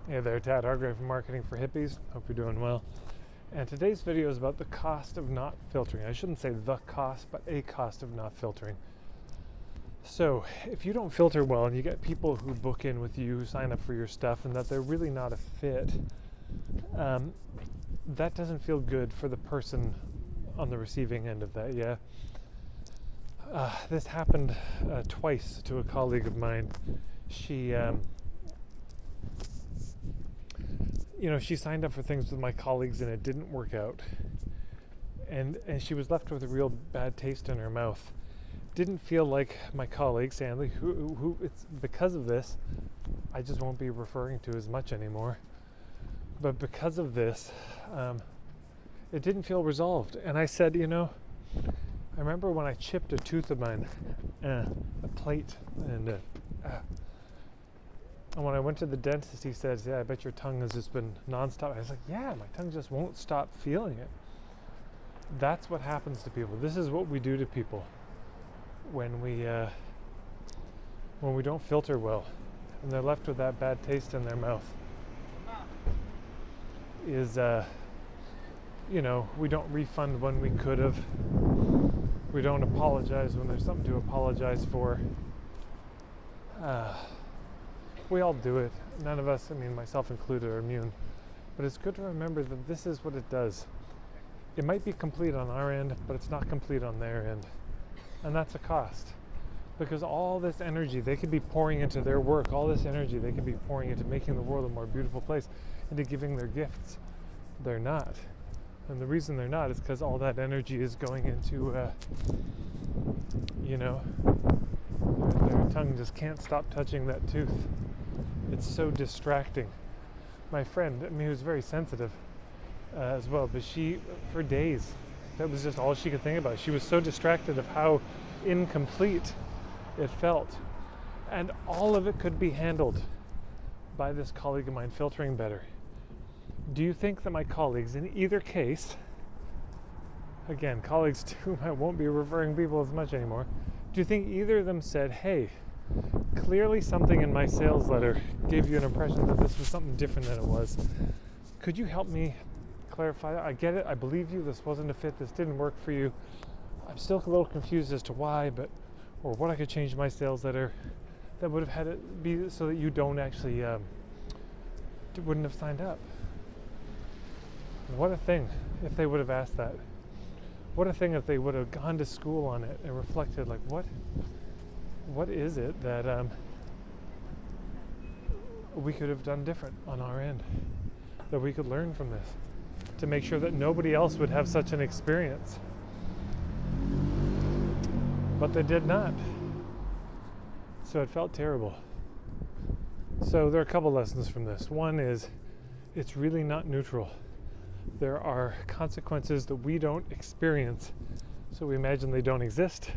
Hey there, Tad Hargrave from Marketing for Hippies. Hope you're doing well. And today's video is about the cost of not filtering. I shouldn't say the cost, but a cost of not filtering. So if you don't filter well and you get people who book in with you, who sign up for your stuff, and that they're really not a fit, that doesn't feel good for the person on the receiving end of that, yeah? This happened twice to a colleague of mine. She she signed up for things with my colleagues and it didn't work out. And she was left with a real bad taste in her mouth. Didn't feel like my colleague, Stanley, who it's because of this, I just won't be referring to as much anymore. But because of this, it didn't feel resolved. And I said, I remember when I chipped a tooth of mine, a plate, and when I went to the dentist, he said, "Yeah, I bet your tongue has just been nonstop." I was like, "Yeah, my tongue just won't stop feeling it." That's what happens to people. This is what we do to people when we don't filter well, and they're left with that bad taste in their mouth. We don't refund when we could have. We don't apologize when there's something to apologize for. We all do it. None of us, myself included, are immune. But it's good to remember that this is what it does. It might be complete on our end, but it's not complete on their end. And that's a cost. Because all this energy they could be pouring into their work, all this energy they could be pouring into making the world a more beautiful place, into giving their gifts. They're not. And the reason they're not is because all that energy is going into, their tongue just can't stop touching that tooth. It's so distracting. My friend, who's very sensitive as well, but she, for days, that was just all she could think about. She was so distracted of how incomplete it felt. And all of it could be handled by this colleague of mine filtering better. Do you think that my colleagues, in either case, again, colleagues to whom I won't be referring people as much anymore, do you think either of them said, "Hey, clearly something in my sales letter gave you an impression that this was something different than it was. Could you help me clarify that? I get it. I believe you. This wasn't a fit. This didn't work for you. I'm still a little confused as to why, or what I could change in my sales letter that would have had it be so that you don't actually wouldn't have signed up." What a thing if they would have asked that. What a thing if they would have gone to school on it and reflected, like, what is it that we could have done different on our end, that we could learn from this to make sure that nobody else would have such an experience. But they did not. So it felt terrible. So there are a couple lessons from this. One is, it's really not neutral. There are consequences that we don't experience, so we imagine they don't exist.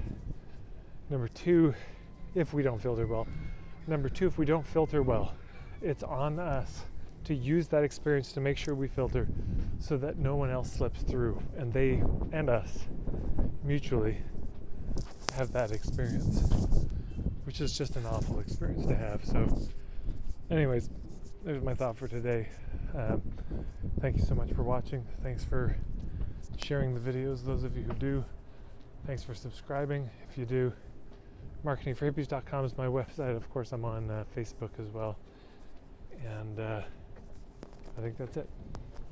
Number two, if we don't filter well. Number two, if we don't filter well, it's on us to use that experience to make sure we filter so that no one else slips through, and they and us mutually have that experience, which is just an awful experience to have. So anyways, there's my thought for today. Thank you so much for watching. Thanks for sharing the videos, those of you who do. Thanks for subscribing if you do. Marketingforhippies.com is my website. Of course, I'm on Facebook as well. And I think that's it.